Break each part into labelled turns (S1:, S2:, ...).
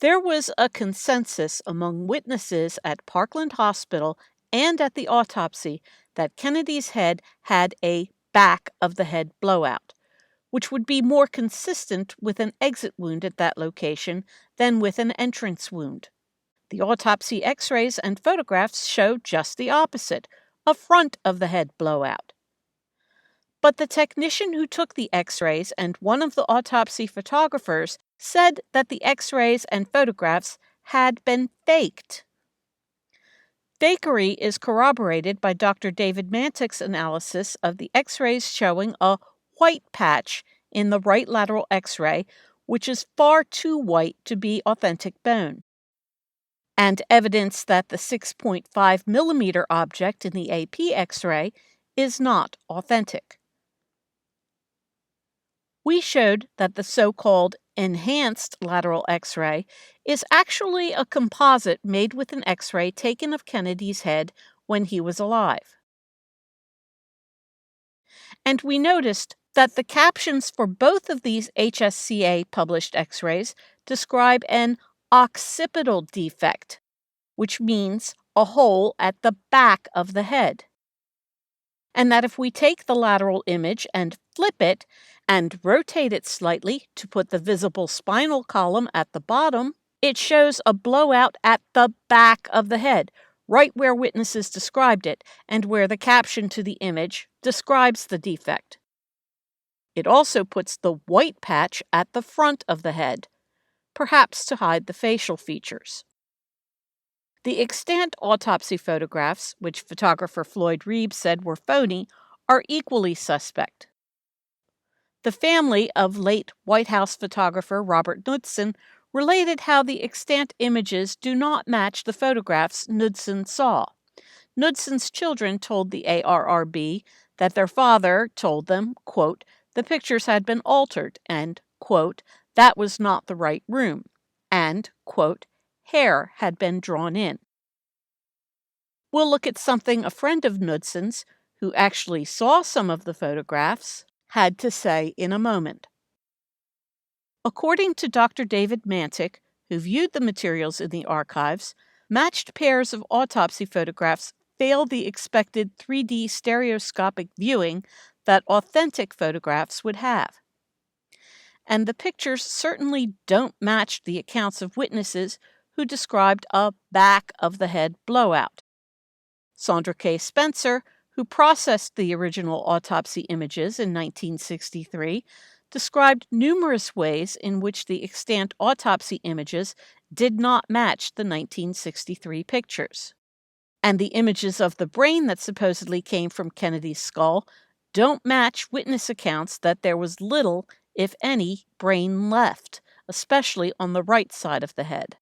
S1: There was a consensus among witnesses at Parkland Hospital and at the autopsy that Kennedy's head had a back of the head blowout, which would be more consistent with an exit wound at that location than with an entrance wound. The autopsy x-rays and photographs show just the opposite, a front of the head blowout. But the technician who took the x-rays and one of the autopsy photographers said that the x-rays and photographs had been faked. Fakery is corroborated by Dr. David Mantick's analysis of the x-rays showing a white patch in the right lateral x-ray, which is far too white to be authentic bone, and evidence that the 6.5 millimeter object in the AP x-ray is not authentic. We showed that the so-called enhanced lateral x-ray is actually a composite made with an x-ray taken of Kennedy's head when he was alive. And we noticed that the captions for both of these HSCA published x-rays describe an occipital defect, which means a hole at the back of the head. And that if we take the lateral image and flip it and rotate it slightly to put the visible spinal column at the bottom, it shows a blowout at the back of the head, right where witnesses described it and where the caption to the image describes the defect. It also puts the white patch at the front of the head, perhaps to hide the facial features. The extant autopsy photographs, which photographer Floyd Reeves said were phony, are equally suspect. The family of late White House photographer Robert Knudsen related how the extant images do not match the photographs Knudsen saw. Knudsen's children told the ARRB that their father told them, quote, the pictures had been altered and, quote, that was not the right room, and, quote, hair had been drawn in. We'll look at something a friend of Knudsen's, who actually saw some of the photographs, had to say in a moment. According to Dr. David Mantick, who viewed the materials in the archives, matched pairs of autopsy photographs fail the expected 3D stereoscopic viewing that authentic photographs would have. And the pictures certainly don't match the accounts of witnesses who described a back-of-the-head blowout. Sandra K. Spencer, who processed the original autopsy images in 1963, described numerous ways in which the extant autopsy images did not match the 1963 pictures. And the images of the brain that supposedly came from Kennedy's skull don't match witness accounts that there was little, if any, brain left, especially on the right side of the head.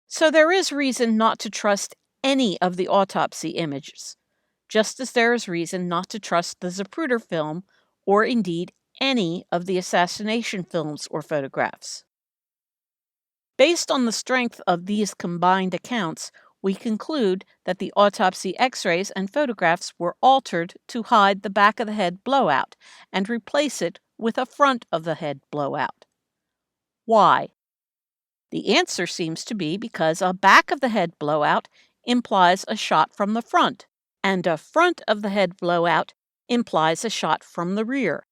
S1: So there is reason not to trust any of the autopsy images, just as there is reason not to trust the Zapruder film or indeed any of the assassination films or photographs. Based on the strength of these combined accounts, we conclude that the autopsy x-rays and photographs were altered to hide the back of the head blowout and replace it with a front of the head blowout. Why? The answer seems to be because a back of the head blowout implies a shot from the front, and a front of the head blowout implies a shot from the rear.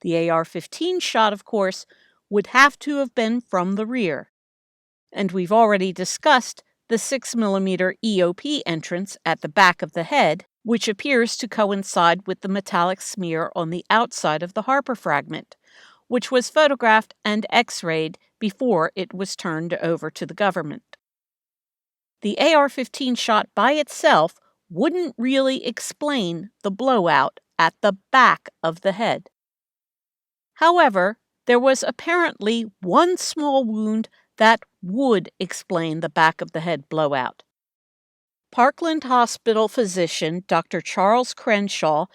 S1: The AR-15 shot, of course, would have to have been from the rear. And we've already discussed the 6mm EOP entrance at the back of the head, which appears to coincide with the metallic smear on the outside of the Harper fragment, which was photographed and x-rayed before it was turned over to the government. The AR-15 shot by itself wouldn't really explain the blowout at the back of the head. However, there was apparently one small wound that would explain the back of the head blowout. Parkland Hospital physician Dr. Charles Crenshaw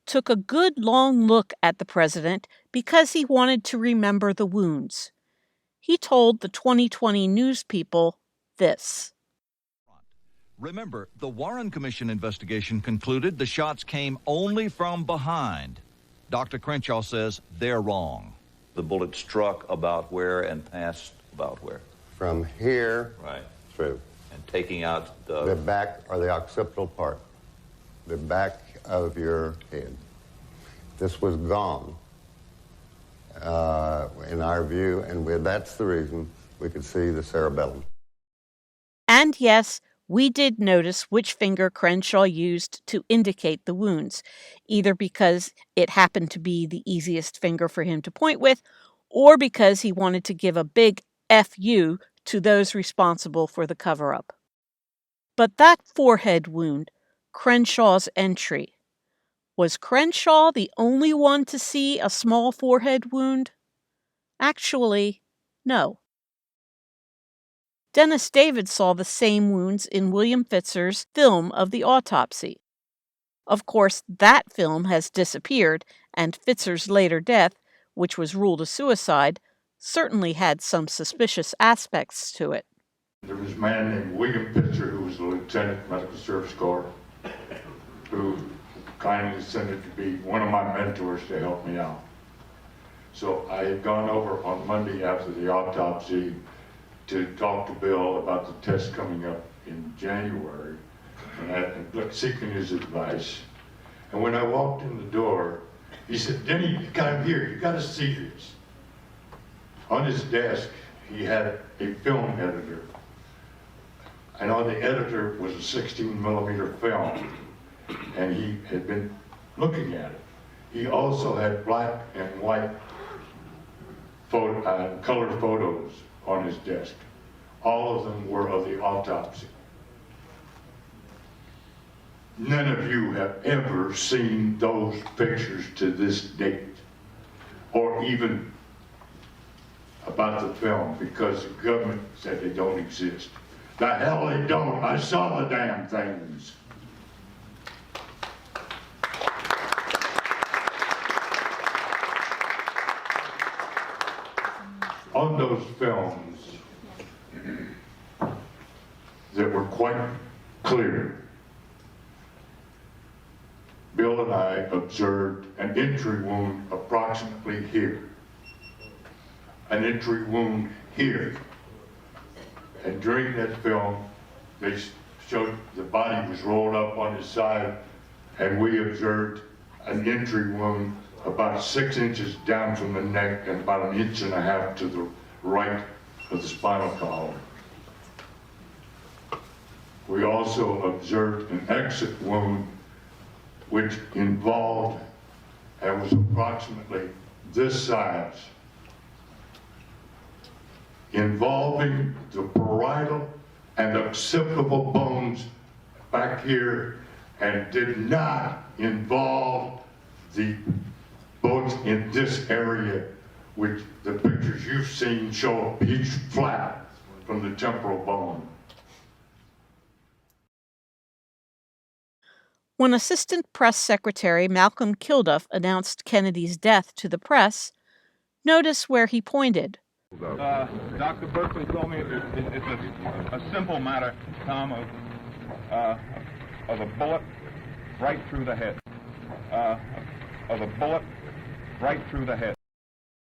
S1: took a good long look at the president because he wanted to remember the wounds. He told the 2020 News people this.
S2: Remember, the Warren Commission investigation concluded the shots came only from behind. Dr. Crenshaw says they're wrong.
S3: The bullet struck about where and passed about where? from here
S4: Right.
S3: through.
S4: And taking out
S3: The back or the occipital part, the back of your head. This was gone, in our view, and that's the reason we could see the cerebellum.
S1: And yes, we did notice which finger Crenshaw used to indicate the wounds, either because it happened to be the easiest finger for him to point with, or because he wanted to give a big F.U. to those responsible for the cover-up. But that forehead wound, Crenshaw's entry, was Crenshaw the only one to see a small forehead wound? Actually, no. Dennis David saw the same wounds in William Fitzer's film of the autopsy. Of course, that film has disappeared, and Fitzer's later death, which was ruled a suicide, certainly had some suspicious aspects to it.
S5: There was a man named William Fitzer, who was a lieutenant medical service corps, who kindly sent it to be one of my mentors to help me out. So I had gone over on Monday after the autopsy to talk to Bill about the test coming up in January, and seeking his advice. And when I walked in the door, he said, "Denny, you come here, you gotta see this." On his desk, he had a film editor. And on the editor was a 16mm film, and he had been looking at it. He also had black and white color photos on his desk. All of them were of the autopsy. None of you have ever seen those pictures to this date, or even about the film, because the government said they don't exist. The hell they don't. I saw the damn things. On those films that were quite clear, Bill and I observed an entry wound approximately here, an entry wound here. And during that film, they showed the body was rolled up on his side, and we observed an entry wound about 6 inches down from the neck and about 1.5 inches to the right of the spinal column. We also observed an exit wound which involved and was approximately this size, involving the parietal and occipital bones back here, and did not involve the bones in this area, which the pictures you've seen show a huge flap from the temporal bone.
S1: When Assistant Press Secretary Malcolm Kilduff announced Kennedy's death to the press, notice where he pointed.
S6: Dr. Berkeley told me it's a simple matter, Tom, of a bullet right through the head. Of a bullet right through the head.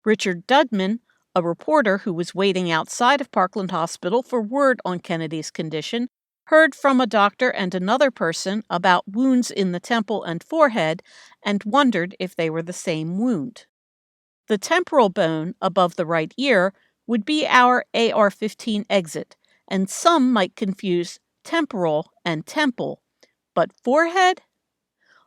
S1: Richard Dudman, a reporter who was waiting outside of Parkland Hospital for word on Kennedy's condition, heard from a doctor and another person about wounds in the temple and forehead and wondered if they were the same wound. The temporal bone above the right ear would be our AR-15 exit, and some might confuse temporal and temple. But forehead?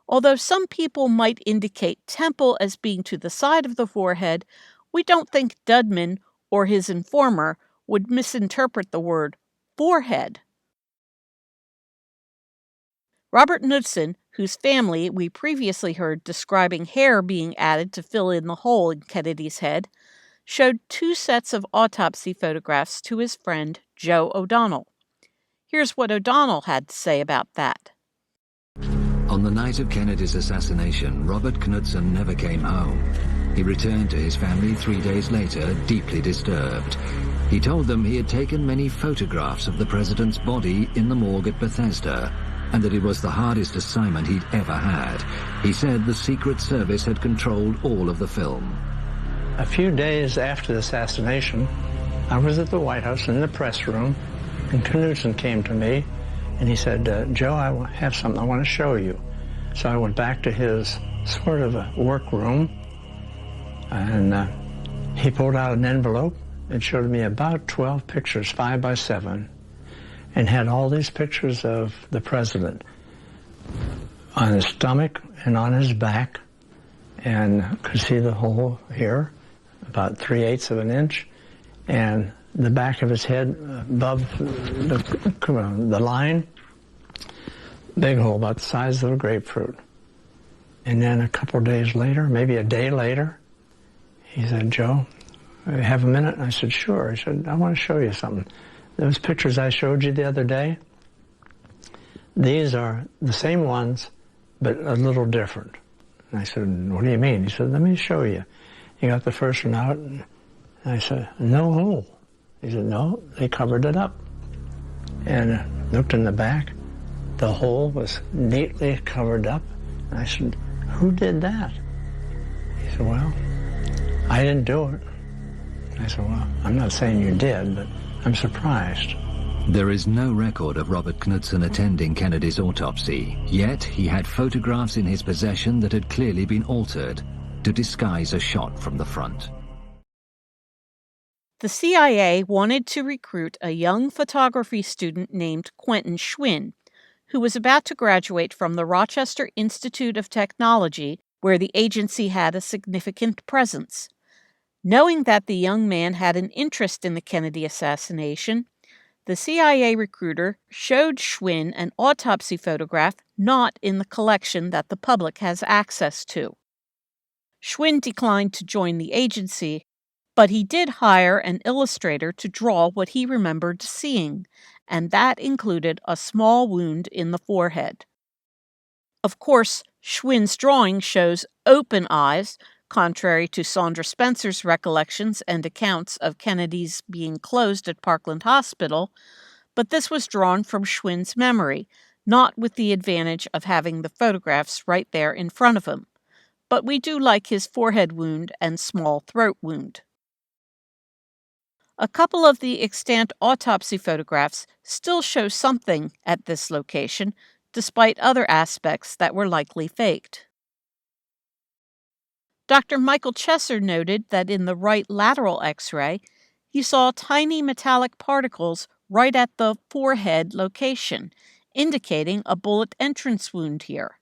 S1: Although some people might indicate temple as being to the side of the forehead, we don't think Dudman or his informer would misinterpret the word forehead. Robert Knudsen, whose family we previously heard describing hair being added to fill in the hole in Kennedy's head, showed 2 sets of autopsy photographs to his friend Joe O'Donnell. Here's what O'Donnell had to say about that.
S7: On the night of Kennedy's assassination, Robert Knudsen never came home. He returned to his family 3 days later, deeply disturbed. He told them he had taken many photographs of the president's body in the morgue at Bethesda, and that it was the hardest assignment he'd ever had. He said the Secret Service had controlled all of the film.
S8: A few days after the assassination,
S4: I was at the White House in the press room, and Knudsen came to me, and he said, Joe, I have something I want to show you. So I went back to his sort of a workroom, and he pulled out an envelope and showed me about 12 pictures, 5 by 7, and had all these pictures of the president on his stomach and on his back, and could see the hole here, about 3/8 of an inch, and the back of his head above the line, big hole about the size of a grapefruit. And then a couple days later, maybe a day later, he said, Joe, have a minute? And I said, sure. He said, I want to show you something. Those pictures I showed you the other day, these are the same ones, but a little different. And I said, what do you mean? He said, let me show you. He got the first one out, and I said, no hole. He said, no, they covered it up. And looked in the back. The hole was neatly covered up. And I said, who did that? He said, well, I didn't do it. I said, well, I'm not saying you did, but I'm surprised.
S7: There is no record of Robert Knudsen attending Kennedy's autopsy, yet he had photographs in his possession that had clearly been altered to disguise a shot from the front.
S1: The CIA wanted to recruit a young photography student named Quentin Schwinn, who was about to graduate from the Rochester Institute of Technology, where the agency had a significant presence. Knowing that the young man had an interest in the Kennedy assassination, the CIA recruiter showed Schwinn an autopsy photograph not in the collection that the public has access to. Schwinn declined to join the agency, but he did hire an illustrator to draw what he remembered seeing, and that included a small wound in the forehead. Of course, Schwinn's drawing shows open eyes, contrary to Saundra Spencer's recollections and accounts of Kennedy's being closed at Parkland Hospital, but this was drawn from Schwinn's memory, not with the advantage of having the photographs right there in front of him. But we do like his forehead wound and small throat wound. A couple of the extant autopsy photographs still show something at this location, despite other aspects that were likely faked. Dr. Michael Chesser noted that in the right lateral X-ray, he saw tiny metallic particles right at the forehead location, indicating a bullet entrance wound here.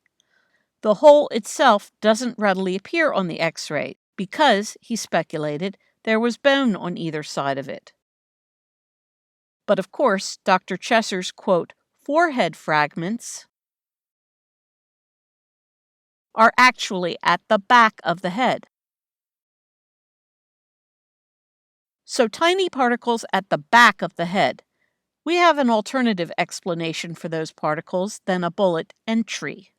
S1: The hole itself doesn't readily appear on the X-ray because, he speculated, there was bone on either side of it. But of course, Dr. Chesser's, quote, forehead fragments are actually at the back of the head. So tiny particles at the back of the head. We have an alternative explanation for those particles than a bullet entry.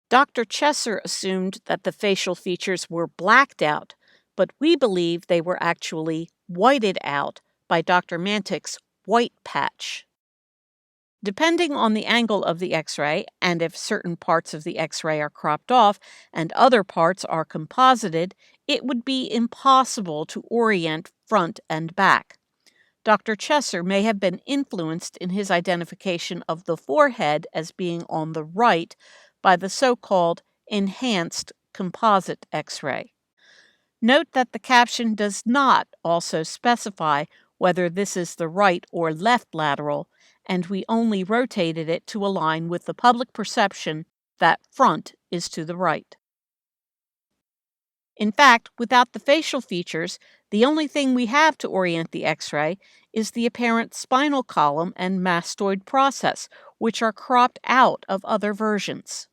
S1: Dr. Chesser assumed that the facial features were blacked out, but we believe they were actually whited out by Dr. Mantik's white patch. Depending on the angle of the X-ray, and if certain parts of the X-ray are cropped off and other parts are composited, it would be impossible to orient front and back. Dr. Chesser may have been influenced in his identification of the forehead as being on the right by the so-called enhanced composite X-ray. Note that the caption does not also specify whether this is the right or left lateral, and we only rotated it to align with the public perception that front is to the right. In fact, without the facial features, the only thing we have to orient the X-ray is the apparent spinal column and mastoid process, which are cropped out of other versions.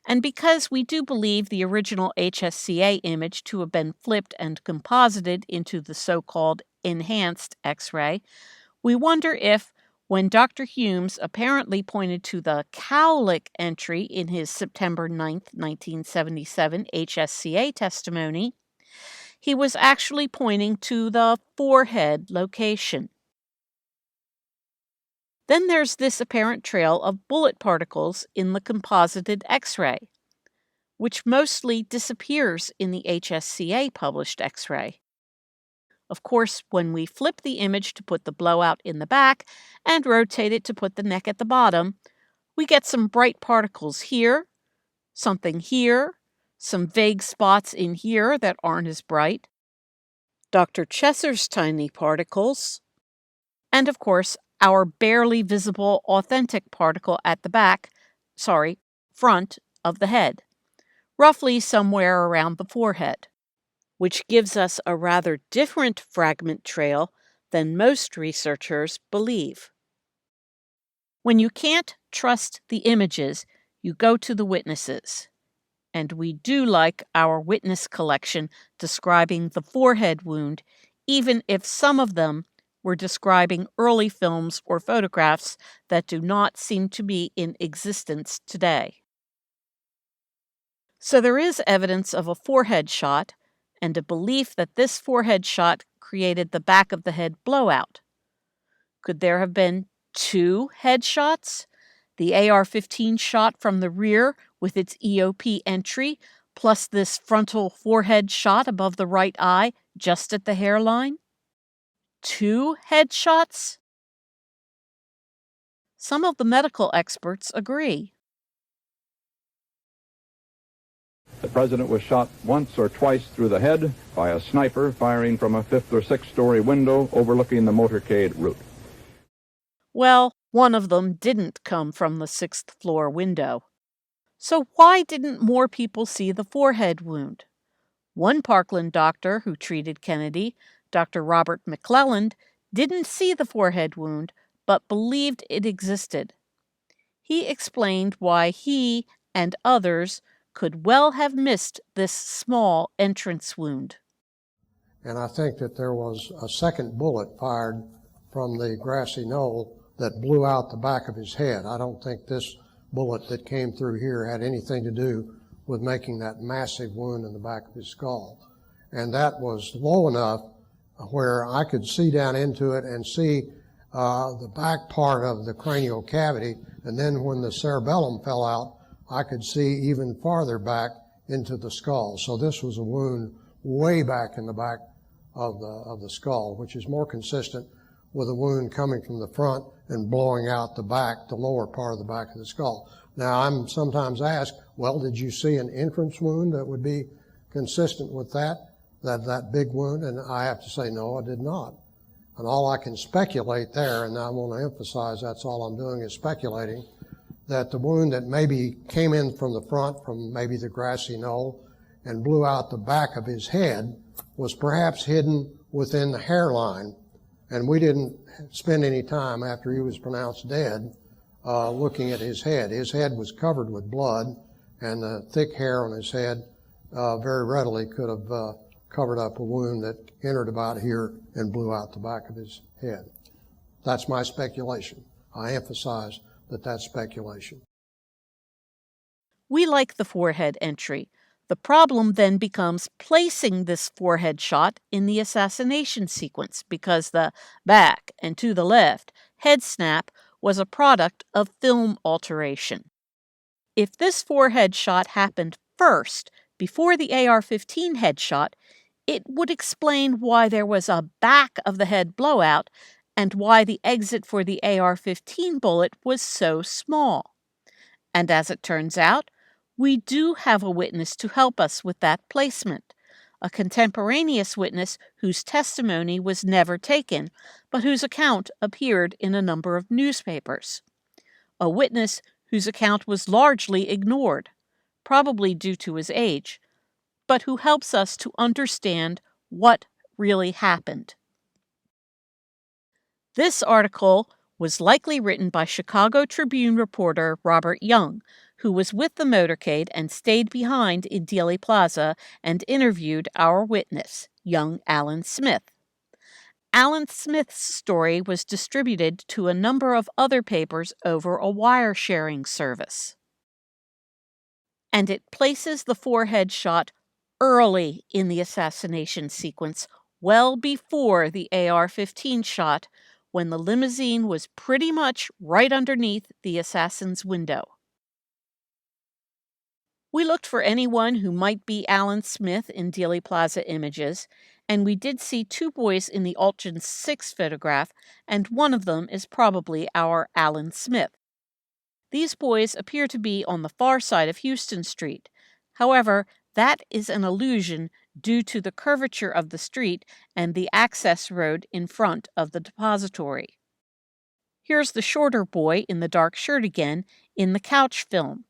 S1: And because we do believe the original HSCA image to have been flipped and composited into the so-called enhanced X-ray, we wonder if, when Dr. Humes apparently pointed to the cowlick entry in his September 9, 1977 HSCA testimony, he was actually pointing to the forehead location. Then there's this apparent trail of bullet particles in the composited X-ray, which mostly disappears in the HSCA published X-ray. Of course, when we flip the image to put the blowout in the back and rotate it to put the neck at the bottom, we get some bright particles here, something here, some vague spots in here that aren't as bright, Dr. Chesser's tiny particles, and of course, our barely visible authentic particle at the front of the head, roughly somewhere around the forehead, which gives us a rather different fragment trail than most researchers believe. When you can't trust the images, you go to the witnesses. And we do like our witness collection describing the forehead wound, even if some of them were describing early films or photographs that do not seem to be in existence today. So there is evidence of a forehead shot and a belief that this forehead shot created the back of the head blowout. Could there have been 2 headshots? The AR-15 shot from the rear with its EOP entry, plus this frontal forehead shot above the right eye, just at the hairline? 2 headshots? Some of the medical experts agree.
S6: The president was shot once or twice through the head by a sniper firing from a 5th or 6th story window overlooking the motorcade route.
S1: Well, one of them didn't come from the 6th floor window. So why didn't more people see the forehead wound? One Parkland doctor who treated Kennedy, Dr. Robert McClelland, didn't see the forehead wound, but believed it existed. He explained why he and others could well have missed this small entrance wound.
S8: And I think that there was a second bullet fired from the grassy knoll that blew out the back of his head. I don't think this bullet that came through here had anything to do with making that massive wound in the back of his skull. And that was low enough where I could see down into it and see the back part of the cranial cavity, and then when the cerebellum fell out, I could see even farther back into the skull. So this was a wound way back in the back of the skull, which is more consistent with a wound coming from the front and blowing out the back, the lower part of the back of the skull. Now, I'm sometimes asked, well, did you see an entrance wound that would be consistent with that big wound? And I have to say, no, I did not. And all I can speculate there, and I want to emphasize that's all I'm doing is speculating, that the wound that maybe came in from the front, from maybe the grassy knoll, and blew out the back of his head was perhaps hidden within the hairline. And we didn't spend any time after he was pronounced dead looking at his head. His head was covered with blood, and the thick hair on his head very readily could have covered up a wound that entered about here and blew out the back of his head. That's my speculation. I emphasize that that's speculation.
S1: We like the forehead entry. The problem then becomes placing this forehead shot in the assassination sequence because the back and to the left head snap was a product of film alteration. If this forehead shot happened first, before the AR-15 headshot, it would explain why there was a back of the head blowout and why the exit for the AR-15 bullet was so small. And as it turns out, we do have a witness to help us with that placement, a contemporaneous witness whose testimony was never taken, but whose account appeared in a number of newspapers. A witness whose account was largely ignored, probably due to his age, but who helps us to understand what really happened. This article was likely written by Chicago Tribune reporter Robert Young, who was with the motorcade and stayed behind in Dealey Plaza and interviewed our witness, young Alan Smith. Alan Smith's story was distributed to a number of other papers over a wire-sharing service. And it places the forehead shot early in the assassination sequence, well before the AR-15 shot, when the limousine was pretty much right underneath the assassin's window. We looked for anyone who might be Alan Smith in Dealey Plaza images, And we did see two boys in the Altgen 6 photograph, and one of them is probably our Alan Smith. These boys appear to be on the far side of Houston Street. However, that is an illusion due to the curvature of the street and the access road in front of the depository. Here's the shorter boy in the dark shirt again in the couch film.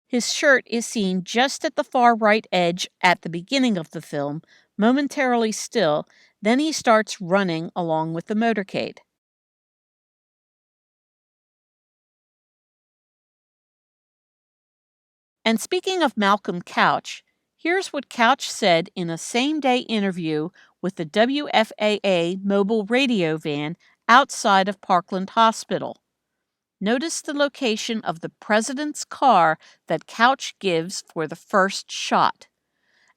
S1: His shirt is seen just at the far right edge at the beginning of the film, momentarily still, then he starts running along with the motorcade. And speaking of Malcolm Couch, here's what Couch said in a same-day interview with the WFAA mobile radio van outside of Parkland Hospital. Notice the location of the president's car that Couch gives for the first shot.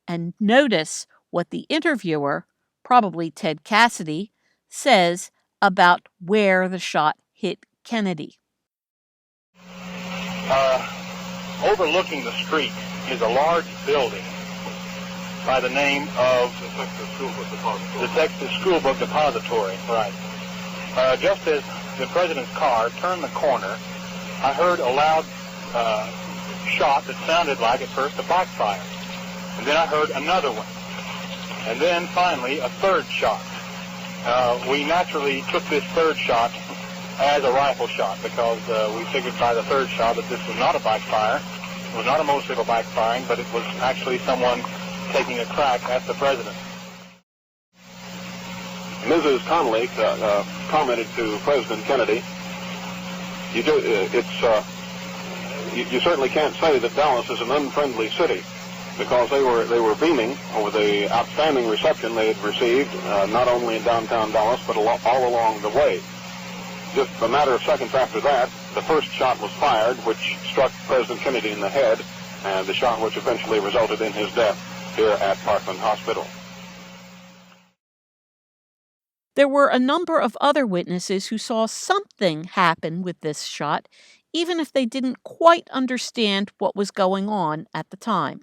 S1: And notice what the interviewer, probably Ted Cassidy, says about where the shot hit Kennedy.
S9: Overlooking the street is a large building by the name of the Texas School Book Depository. Right. Just as the president's car turned the corner, I heard a loud shot that sounded like at first a backfire. And then I heard another one. And then finally a third shot. We naturally took this third shot as a rifle shot because we figured by the third shot that this was not a backfire. It was not a motorcycle backfiring, but it was actually someone taking a crack at the president.
S10: Mrs. Connolly commented to President Kennedy, you certainly can't say that Dallas is an unfriendly city, because they were beaming over the outstanding reception they had received, not only in downtown Dallas, but all along the way. Just a matter of seconds after that, the first shot was fired, which struck President Kennedy in the head, and the shot which eventually resulted in his death here at Parkland Hospital.
S1: There were a number of other witnesses who saw something happen with this shot, even if they didn't quite understand what was going on at the time.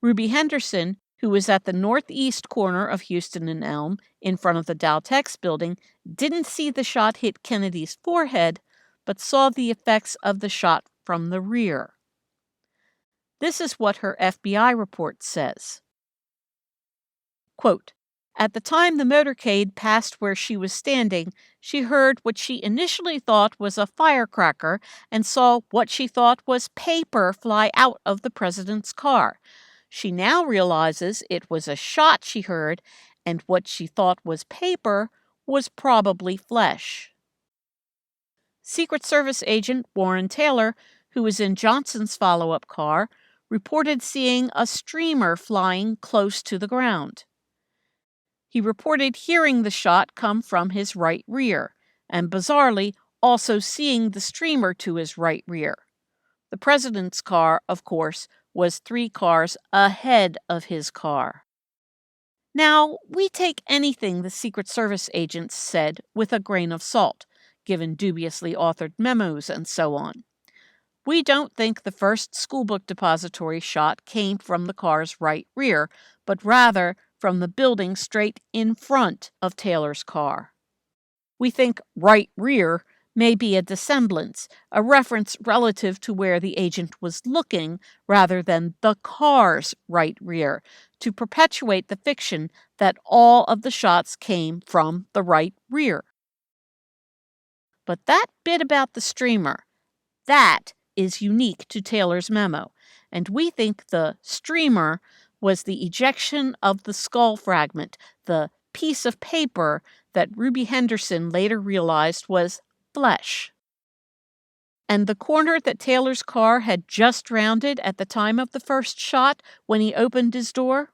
S1: Ruby Henderson, who was at the northeast corner of Houston and Elm, in front of the Daltex building, didn't see the shot hit Kennedy's forehead, but saw the effects of the shot from the rear. This is what her FBI report says. Quote, "At the time the motorcade passed where she was standing, she heard what she initially thought was a firecracker and saw what she thought was paper fly out of the president's car. She now realizes it was a shot she heard, and what she thought was paper was probably flesh." Secret Service agent Warren Taylor, who was in Johnson's follow-up car, reported seeing a streamer flying close to the ground. He reported hearing the shot come from his right rear, and bizarrely also seeing the streamer to his right rear. The president's car, of course, was 3 cars ahead of his car. Now, we take anything the Secret Service agents said with a grain of salt, given dubiously authored memos and so on. We don't think the first school book depository shot came from the car's right rear, but rather from the building straight in front of Taylor's car. We think right rear may be a dissemblance, a reference relative to where the agent was looking rather than the car's right rear, to perpetuate the fiction that all of the shots came from the right rear. But that bit about the streamer, that is unique to Taylor's memo, and we think the streamer was the ejection of the skull fragment, the piece of paper that Ruby Henderson later realized was flesh. And the corner that Taylor's car had just rounded at the time of the first shot when he opened his door,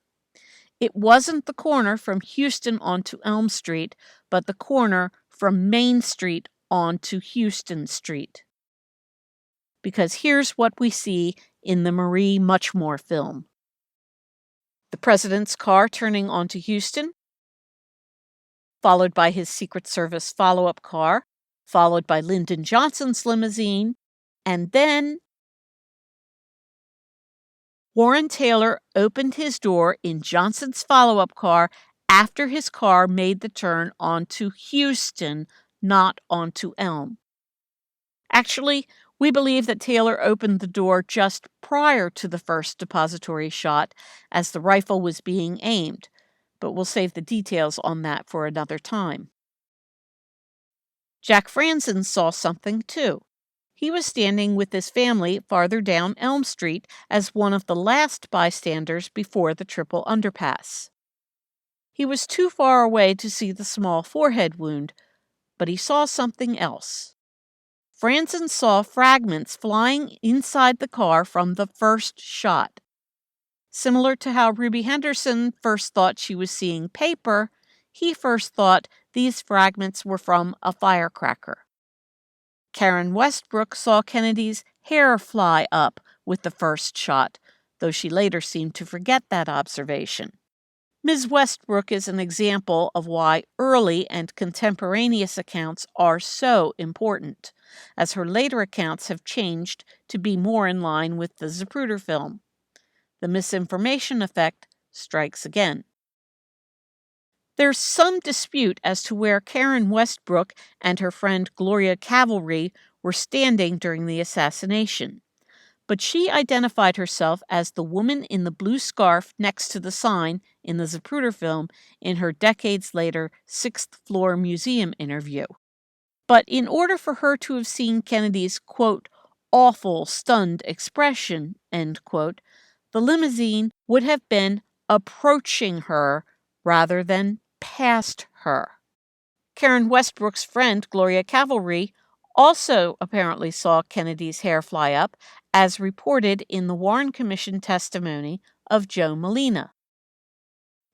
S1: it wasn't the corner from Houston onto Elm Street, but the corner from Main Street onto Houston Street. Because here's what we see in the Marie Muchmore film. The president's car turning onto Houston, followed by his Secret Service follow-up car, followed by Lyndon Johnson's limousine, and then Warren Taylor opened his door in Johnson's follow-up car after his car made the turn onto Houston, not onto Elm. Actually, we believe that Taylor opened the door just prior to the first depository shot as the rifle was being aimed, but we'll save the details on that for another time. Jack Franzen saw something too. He was standing with his family farther down Elm Street as one of the last bystanders before the triple underpass. He was too far away to see the small forehead wound, but he saw something else. Franzen saw fragments flying inside the car from the first shot. Similar to how Ruby Henderson first thought she was seeing paper, he first thought these fragments were from a firecracker. Karen Westbrook saw Kennedy's hair fly up with the first shot, though she later seemed to forget that observation. Ms. Westbrook is an example of why early and contemporaneous accounts are so important, as her later accounts have changed to be more in line with the Zapruder film. The misinformation effect strikes again. There's some dispute as to where Karen Westbrook and her friend Gloria Cavalry were standing during the assassination, but she identified herself as the woman in the blue scarf next to the sign in the Zapruder film in her decades later sixth floor museum interview. But in order for her to have seen Kennedy's, quote, awful, stunned expression, end quote, the limousine would have been approaching her rather than past her. Karen Westbrook's friend, Gloria Cavalry, also apparently saw Kennedy's hair fly up, as reported in the Warren Commission testimony of Joe Molina.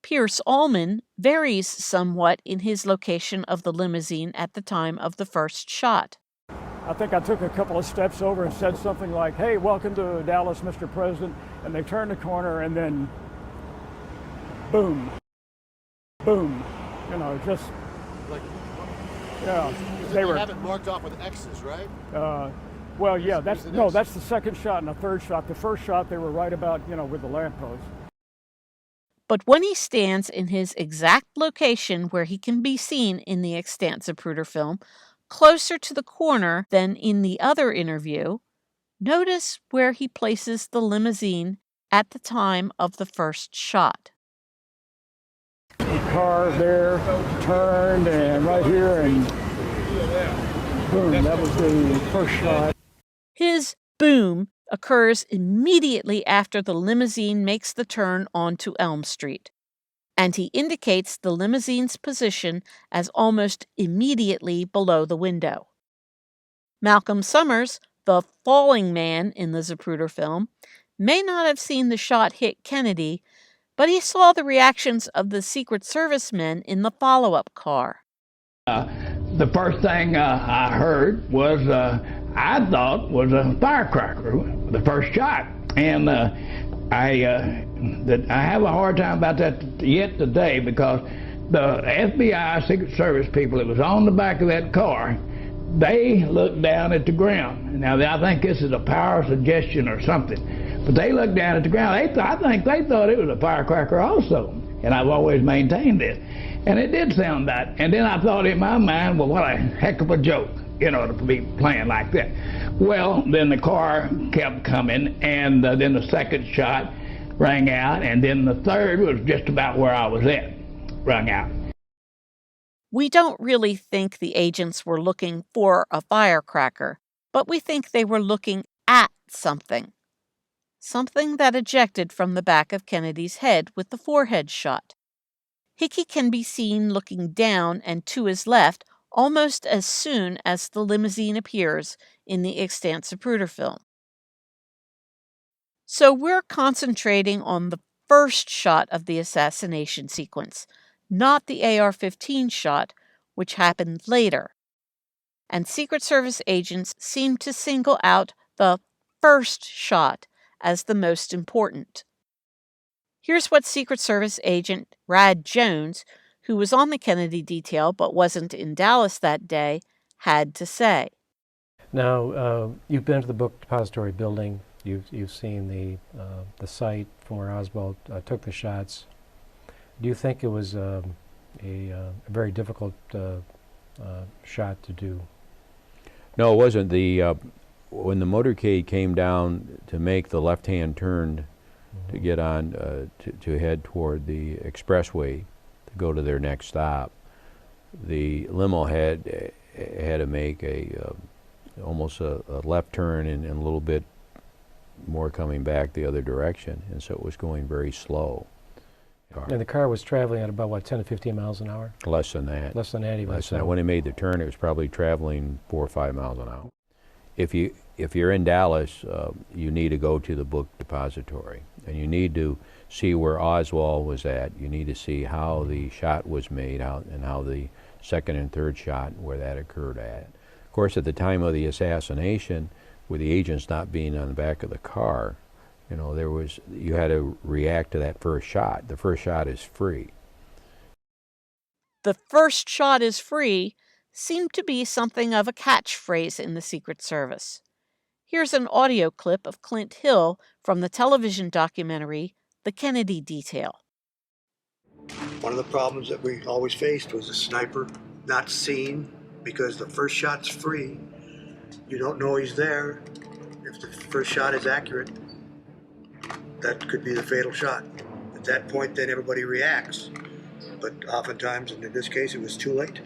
S1: Pierce Allman varies somewhat in his location of the limousine at the time of the first shot.
S11: I think I took a couple of steps over and said something like, "Hey, welcome to Dallas, Mr. President," and they turned the corner and then boom, boom, just
S12: like,
S11: yeah. They were
S12: have it marked off with X's, right?
S11: Well, yeah, that's the second shot and the third shot. The first shot, they were right about, with the lamppost.
S1: But when he stands in his exact location where he can be seen in the extant Zapruder film, closer to the corner than in the other interview, notice where he places the limousine at the time of the first shot.
S11: The car there turned and right here and boom, that was the first shot.
S1: His boom occurs immediately after the limousine makes the turn onto Elm Street, and he indicates the limousine's position as almost immediately below the window. Malcolm Summers, the falling man in the Zapruder film, may not have seen the shot hit Kennedy, but he saw the reactions of the Secret Service men in the follow-up car.
S13: The first thing I heard was, I thought was a firecracker, the first shot. And I have a hard time about that yet today, because the FBI Secret Service people that was on the back of that car, they looked down at the ground. Now, I think this is a power suggestion or something, but they looked down at the ground. I think they thought it was a firecracker also, and I've always maintained this. And it did sound that. And then I thought in my mind, well, what a heck of a joke, to be playing like that. Well, then the car kept coming, and then the second shot rang out, and then the third was just about where I was at, rang out.
S1: We don't really think the agents were looking for a firecracker, but we think they were looking at something. Something that ejected from the back of Kennedy's head with the forehead shot. Hickey can be seen looking down and to his left almost as soon as the limousine appears in the extant Zapruder film. So we're concentrating on the first shot of the assassination sequence, not the AR-15 shot, which happened later. And Secret Service agents seem to single out the first shot as the most important. Here's what Secret Service agent Rad Jones, who was on the Kennedy detail but wasn't in Dallas that day, had to say.
S14: Now, you've been to the book depository building. You've seen the site from where Oswald took the shots. Do you think it was a very difficult shot to do?
S15: No, it wasn't. When the motorcade came down to make the left-hand turn to get on to head toward the expressway to go to their next stop, the limo had to make almost a left turn and a little bit more coming back the other direction, and so it was going very slow.
S14: And the car was traveling at about, what, 10 to 15 miles an hour?
S15: Less than that.
S14: Less than that even.
S15: Less than that. When it made the turn, it was probably traveling 4 or 5 miles an hour. If you're in Dallas, you need to go to the book depository, and you need to see where Oswald was at. You need to see how the shot was made out and how the second and third shot, where that occurred at. Of course, at the time of the assassination, with the agents not being on the back of the car, you had to react to that first shot. The first shot is free.
S1: The first shot is free seemed to be something of a catchphrase in the Secret Service. Here's an audio clip of Clint Hill from the television documentary The Kennedy Detail.
S16: One of the problems that we always faced was a sniper not seen because the first shot's free. You don't know he's there. If the first shot is accurate, that could be the fatal shot. At that point, then everybody reacts. But oftentimes, and in this case, it was too late.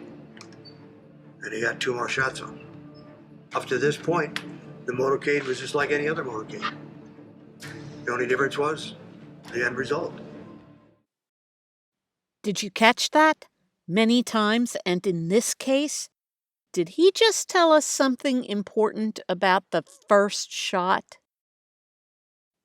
S16: And he got 2 more shots on. Up to this point, the motorcade was just like any other motorcade. The only difference was the end result.
S1: Did you catch that? Many times, and in this case, did he just tell us something important about the first shot?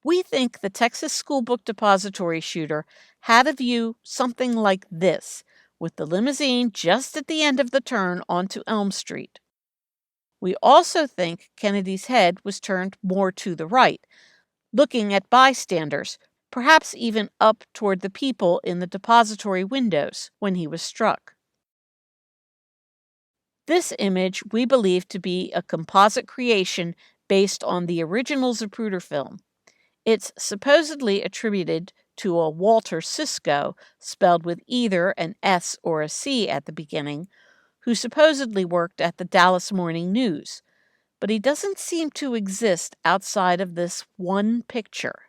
S1: We think the Texas School Book Depository shooter had a view something like this, with the limousine just at the end of the turn onto Elm Street. We also think Kennedy's head was turned more to the right, looking at bystanders, perhaps even up toward the people in the depository windows when he was struck. This image we believe to be a composite creation based on the original Zapruder film. It's supposedly attributed to a Walter Cisco, spelled with either an S or a C at the beginning, who supposedly worked at the Dallas Morning News, but he doesn't seem to exist outside of this one picture.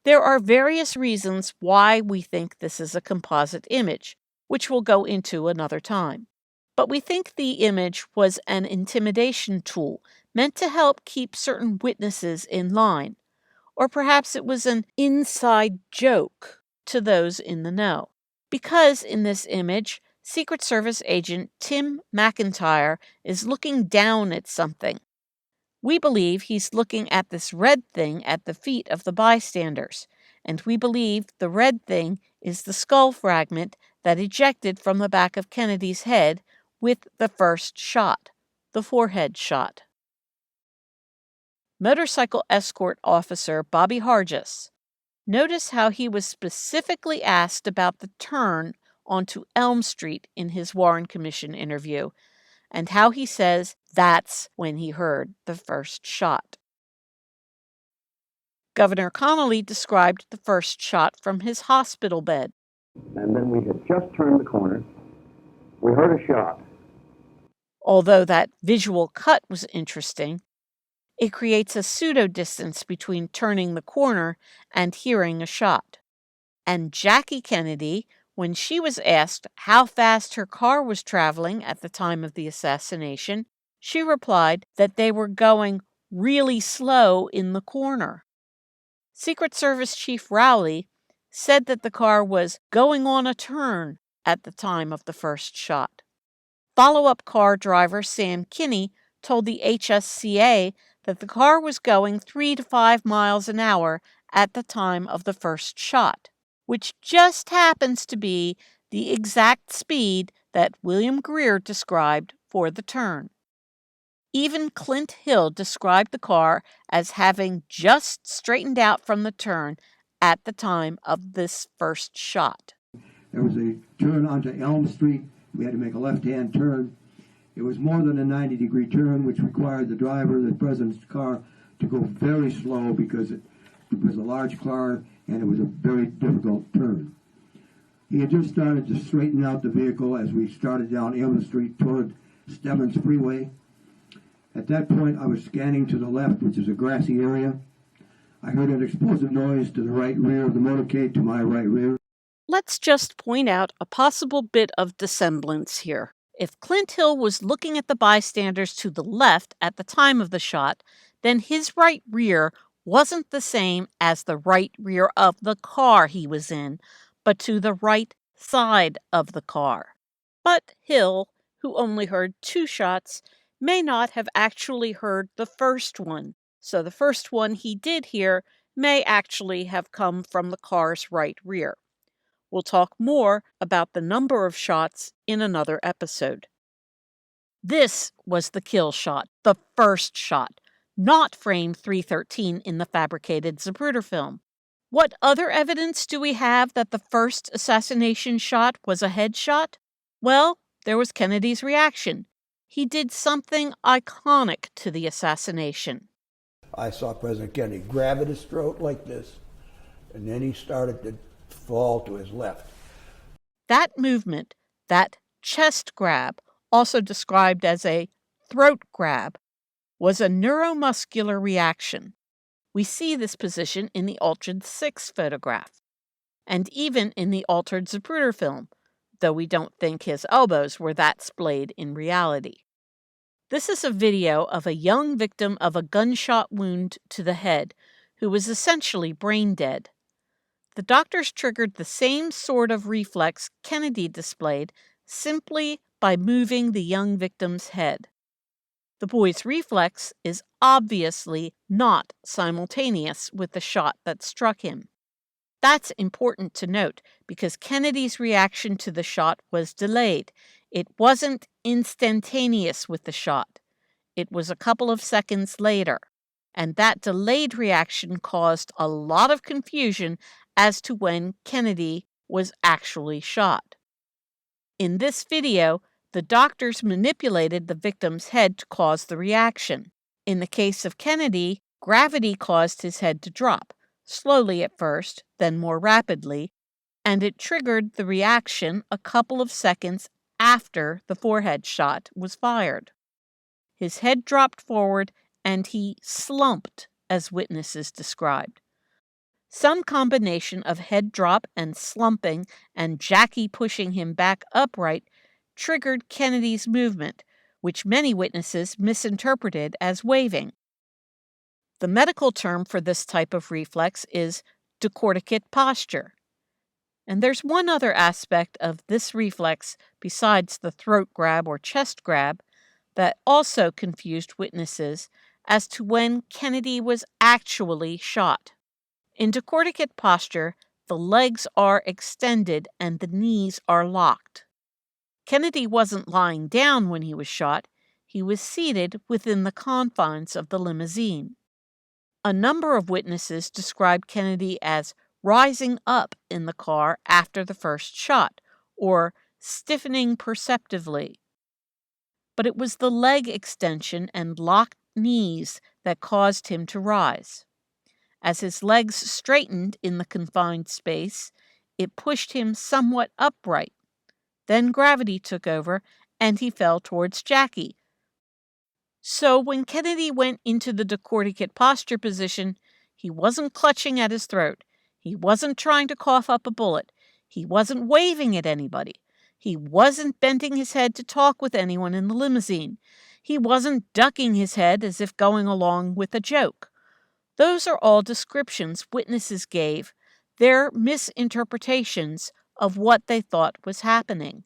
S1: There are various reasons why we think this is a composite image, which we'll go into another time. But we think the image was an intimidation tool meant to help keep certain witnesses in line, or perhaps it was an inside joke to those in the know. Because in this image, Secret Service agent Tim McIntyre is looking down at something. We believe he's looking at this red thing at the feet of the bystanders, and we believe the red thing is the skull fragment that ejected from the back of Kennedy's head with the first shot, the forehead shot. Motorcycle escort officer Bobby Hargis. Notice how he was specifically asked about the turn onto Elm Street in his Warren Commission interview, and how he says that's when he heard the first shot. Governor Connolly described the first shot from his hospital bed.
S17: And then we had just turned the corner. We heard a shot.
S1: Although that visual cut was interesting, it creates a pseudo-distance between turning the corner and hearing a shot. And Jackie Kennedy, when she was asked how fast her car was traveling at the time of the assassination, she replied that they were going really slow in the corner. Secret Service Chief Rowley said that the car was going on a turn at the time of the first shot. Follow-up car driver Sam Kinney told the HSCA that the car was going 3 to 5 miles an hour at the time of the first shot, which just happens to be the exact speed that William Greer described for the turn. Even Clint Hill described the car as having just straightened out from the turn at the time of this first shot.
S18: There was a turn onto Elm Street. We had to make a left-hand turn. It was more than a 90-degree turn, which required the driver of the president's car to go very slow because it was a large car and it was a very difficult turn. He had just started to straighten out the vehicle as we started down Elm Street toward Stebbins Freeway. At that point, I was scanning to the left, which is a grassy area. I heard an explosive noise to the right rear of the motorcade, to my right rear.
S1: Let's just point out a possible bit of dissemblance here. If Clint Hill was looking at the bystanders to the left at the time of the shot, then his right rear wasn't the same as the right rear of the car he was in, but to the right side of the car. But Hill, who only heard 2 shots, may not have actually heard the first one, so the first one he did hear may actually have come from the car's right rear. We'll talk more about the number of shots in another episode. This was the kill shot, the first shot, not frame 313 in the fabricated Zapruder film. What other evidence do we have that the first assassination shot was a headshot? Well, there was Kennedy's reaction. He did something iconic to the assassination.
S19: I saw President Kennedy grab at his throat like this, and then he started to fall to his left.
S1: That movement, that chest grab, also described as a throat grab, was a neuromuscular reaction. We see this position in the altered 6 photograph, and even in the altered Zapruder film, though we don't think his elbows were that splayed in reality. This is a video of a young victim of a gunshot wound to the head who was essentially brain dead. The doctors triggered the same sort of reflex Kennedy displayed simply by moving the young victim's head. The boy's reflex is obviously not simultaneous with the shot that struck him. That's important to note because Kennedy's reaction to the shot was delayed. It wasn't instantaneous with the shot. It was a couple of seconds later, and that delayed reaction caused a lot of confusion as to when Kennedy was actually shot. In this video, the doctors manipulated the victim's head to cause the reaction. In the case of Kennedy, gravity caused his head to drop, slowly at first, then more rapidly, and it triggered the reaction a couple of seconds after the forehead shot was fired. His head dropped forward and he slumped, as witnesses described. Some combination of head drop and slumping and Jackie pushing him back upright triggered Kennedy's movement, which many witnesses misinterpreted as waving. The medical term for this type of reflex is decorticate posture. And there's one other aspect of this reflex besides the throat grab or chest grab that also confused witnesses as to when Kennedy was actually shot. In decorticate posture, the legs are extended and the knees are locked. Kennedy wasn't lying down when he was shot. He was seated within the confines of the limousine. A number of witnesses described Kennedy as rising up in the car after the first shot, or stiffening perceptively. But it was the leg extension and locked knees that caused him to rise. As his legs straightened in the confined space, it pushed him somewhat upright. Then gravity took over, and he fell towards Jackie. So when Kennedy went into the decorticate posture position, he wasn't clutching at his throat. He wasn't trying to cough up a bullet. He wasn't waving at anybody. He wasn't bending his head to talk with anyone in the limousine. He wasn't ducking his head as if going along with a joke. Those are all descriptions witnesses gave, their misinterpretations of what they thought was happening.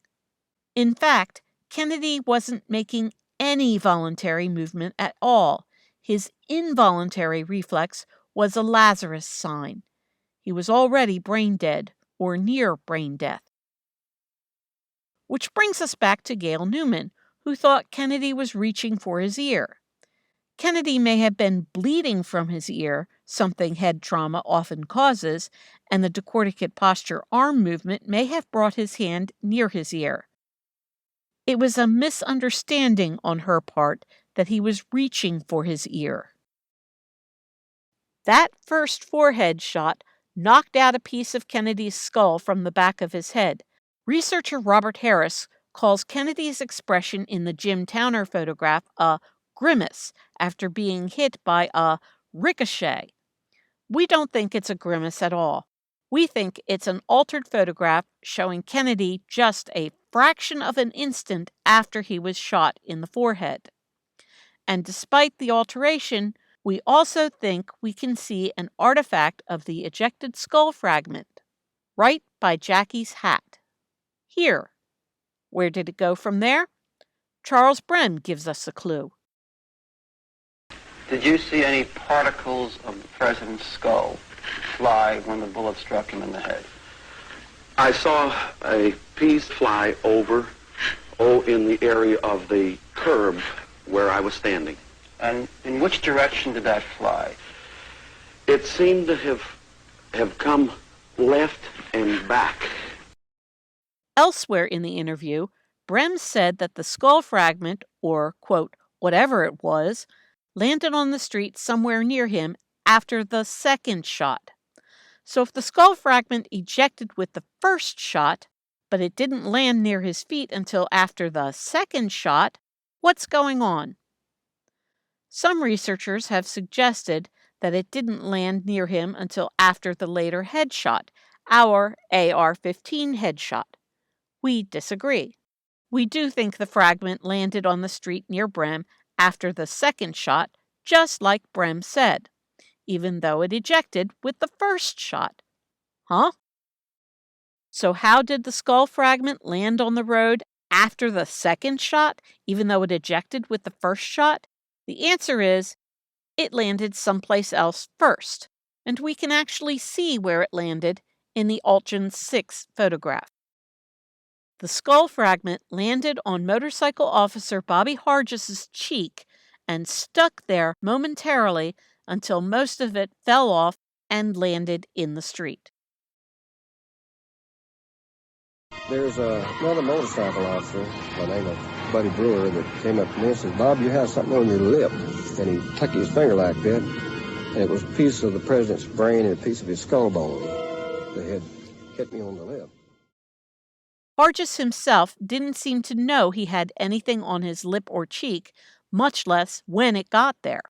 S1: In fact, Kennedy wasn't making any voluntary movement at all. His involuntary reflex was a Lazarus sign. He was already brain dead or near brain death. Which brings us back to Gail Newman, who thought Kennedy was reaching for his ear. Kennedy may have been bleeding from his ear, something head trauma often causes, and the decorticate posture arm movement may have brought his hand near his ear. It was a misunderstanding on her part that he was reaching for his ear. That first forehead shot knocked out a piece of Kennedy's skull from the back of his head. Researcher Robert Harris calls Kennedy's expression in the Jim Towner photograph a grimace after being hit by a ricochet. We don't think it's a grimace at all. We think it's an altered photograph showing Kennedy just a fraction of an instant after he was shot in the forehead. And despite the alteration, we also think we can see an artifact of the ejected skull fragment, right by Jackie's hat. Here. Where did it go from there? Charles Brem gives us a clue.
S20: Did you see any particles of the president's skull fly when the bullet struck him in the head?
S17: I saw a piece fly over, in the area of the curb where I was standing.
S20: And in which direction did that fly?
S17: It seemed to have come left and back.
S1: Elsewhere in the interview, Brem said that the skull fragment, or, quote, whatever it was, landed on the street somewhere near him after the second shot. So if the skull fragment ejected with the first shot, but it didn't land near his feet until after the second shot, what's going on? Some researchers have suggested that it didn't land near him until after the later headshot, our AR-15 headshot. We disagree. We do think the fragment landed on the street near Brem after the second shot, just like Brem said, even though it ejected with the first shot. Huh? So how did the skull fragment land on the road after the second shot, even though it ejected with the first shot? The answer is, it landed someplace else first, and we can actually see where it landed in the Altgen 6 photograph. The skull fragment landed on motorcycle officer Bobby Hargis's cheek and stuck there momentarily until most of it fell off and landed in the street.
S21: There's another motorcycle officer by the name of Buddy Brewer that came up to me and said, "Bob, you have something on your lip." And he tucked his finger like that, and it was a piece of the president's brain and a piece of his skull bone that had hit me on the lip.
S1: Hargis himself didn't seem to know he had anything on his lip or cheek, much less when it got there.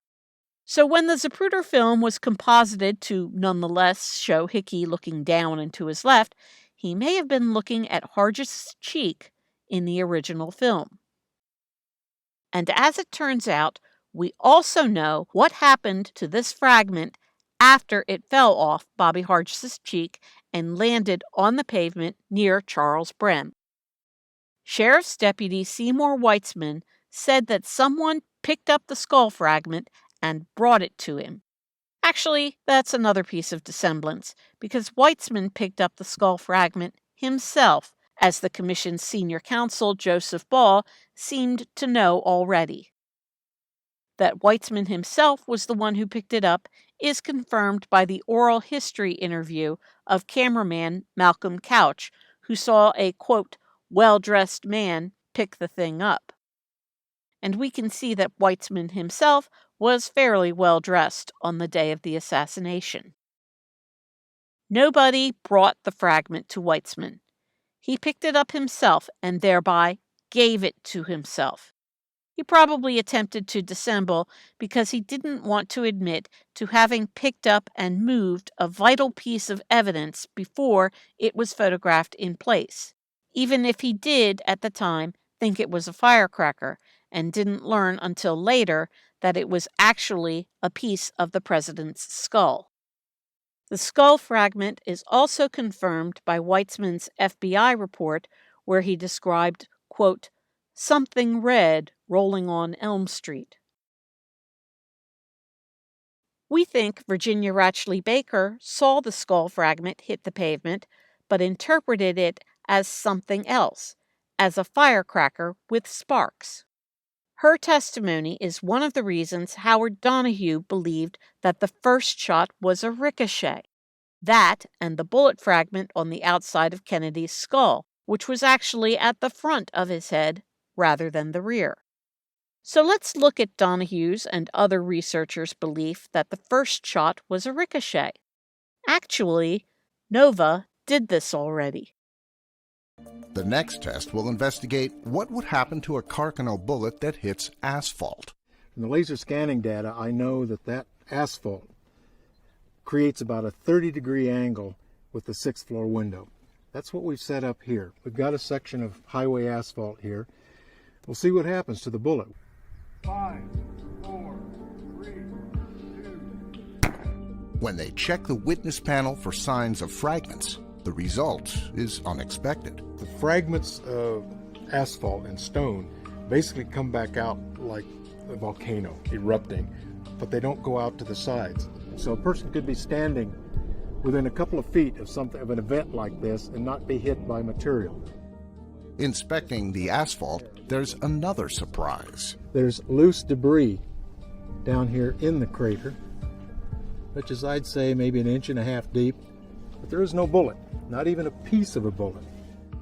S1: So when the Zapruder film was composited to nonetheless show Hickey looking down and to his left, he may have been looking at Hargis's cheek in the original film. And as it turns out, we also know what happened to this fragment after it fell off Bobby Hargis's cheek and landed on the pavement near Charles Brem. Sheriff's Deputy Seymour Weitzman said that someone picked up the skull fragment and brought it to him. Actually, that's another piece of dissemblance, because Weitzman picked up the skull fragment himself, as the Commission's senior counsel, Joseph Ball, seemed to know already. That Weitzman himself was the one who picked it up is confirmed by the oral history interview of cameraman Malcolm Couch, who saw a, quote, well-dressed man pick the thing up. And we can see that Weitzman himself was fairly well-dressed on the day of the assassination. Nobody brought the fragment to Weitzman. He picked it up himself and thereby gave it to himself. He probably attempted to dissemble because he didn't want to admit to having picked up and moved a vital piece of evidence before it was photographed in place, even if he did at the time think it was a firecracker and didn't learn until later that it was actually a piece of the president's skull. The skull fragment is also confirmed by Weitzman's FBI report, where he described, quote, something red rolling on Elm Street. We think Virginia Ratchley Baker saw the skull fragment hit the pavement, but interpreted it as something else, as a firecracker with sparks. Her testimony is one of the reasons Howard Donahue believed that the first shot was a ricochet. That and the bullet fragment on the outside of Kennedy's skull, which was actually at the front of his head rather than the rear. So let's look at Donahue's and other researchers' belief that the first shot was a ricochet. Actually, Nova did this already.
S2: The next test will investigate what would happen to a Carcano bullet that hits asphalt.
S22: From the laser scanning data, I know that asphalt creates about a 30-degree angle with the 6th floor window. That's what we've set up here. We've got a section of highway asphalt here. We'll see what happens to the bullet.
S11: 5, 4, 3, 2.
S2: When they check the witness panel for signs of fragments, the result is unexpected.
S22: The fragments of asphalt and stone basically come back out like a volcano erupting, but they don't go out to the sides. So a person could be standing within a couple of feet of an event like this and not be hit by material.
S2: Inspecting the asphalt, there's another surprise.
S22: There's loose debris down here in the crater, which is, I'd say, maybe 1.5 inches deep, but there is no bullet, not even a piece of a bullet.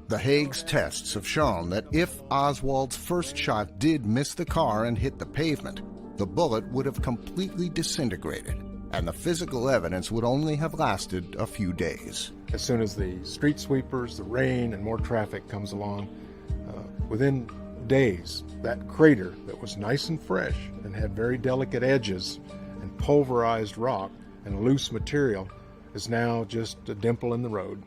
S2: The Haig's tests have shown that if Oswald's first shot did miss the car and hit the pavement, the bullet would have completely disintegrated, and the physical evidence would only have lasted a few days.
S22: As soon as the street sweepers, the rain, and more traffic comes along, within days, that crater that was nice and fresh and had very delicate edges and pulverized rock and loose material is now just a dimple in the road.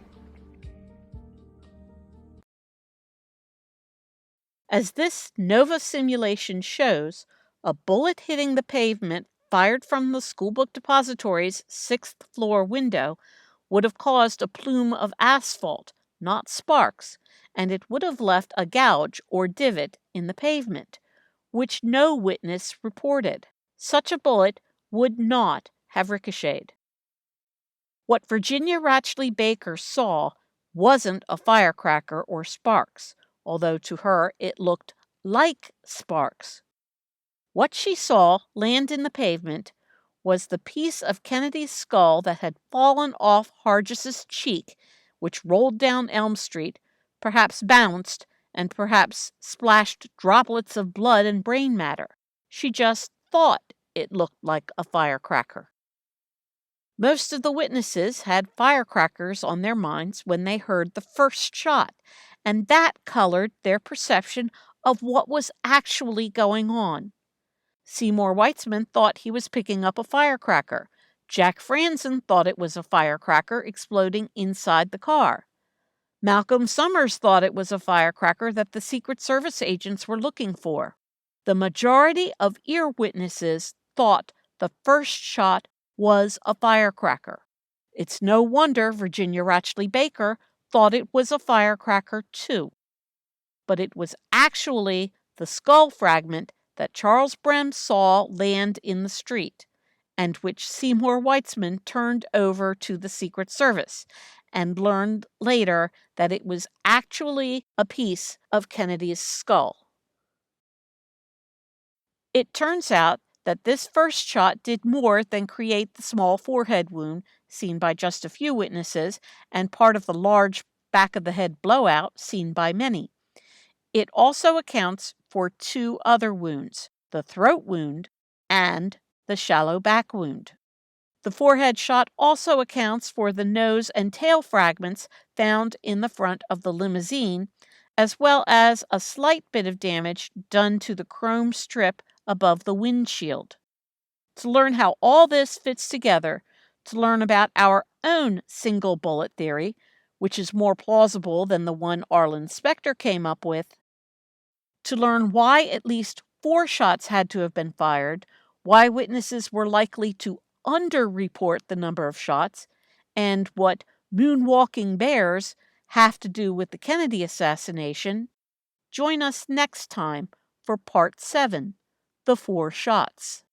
S1: As this NOVA simulation shows, a bullet hitting the pavement fired from the School Book Depository's 6th floor window would have caused a plume of asphalt, not sparks, and it would have left a gouge or divot in the pavement, which no witness reported. Such a bullet would not have ricocheted. What Virginia Ratchley Baker saw wasn't a firecracker or sparks, although to her it looked like sparks. What she saw land in the pavement was the piece of Kennedy's skull that had fallen off Hargis's cheek, which rolled down Elm Street, perhaps bounced, and perhaps splashed droplets of blood and brain matter. She just thought it looked like a firecracker. Most of the witnesses had firecrackers on their minds when they heard the first shot, and that colored their perception of what was actually going on. Seymour Weitzman thought he was picking up a firecracker. Jack Franzen thought it was a firecracker exploding inside the car. Malcolm Summers thought it was a firecracker that the Secret Service agents were looking for. The majority of ear witnesses thought the first shot was a firecracker. It's no wonder Virginia Ratchley Baker thought it was a firecracker too. But it was actually the skull fragment that Charles Brehm saw land in the street, and which Seymour Weitzman turned over to the Secret Service, and learned later that it was actually a piece of Kennedy's skull. It turns out that this first shot did more than create the small forehead wound seen by just a few witnesses and part of the large back-of-the-head blowout seen by many. It also accounts for 2 other wounds, the throat wound and the shallow back wound. The forehead shot also accounts for the nose and tail fragments found in the front of the limousine, as well as a slight bit of damage done to the chrome strip above the windshield. To learn how all this fits together, to learn about our own single bullet theory, which is more plausible than the one Arlen Specter came up with, to learn why at least 4 shots had to have been fired, why witnesses were likely to underreport the number of shots, and what moonwalking bears have to do with the Kennedy assassination, join us next time for Part 7, The 4 Shots.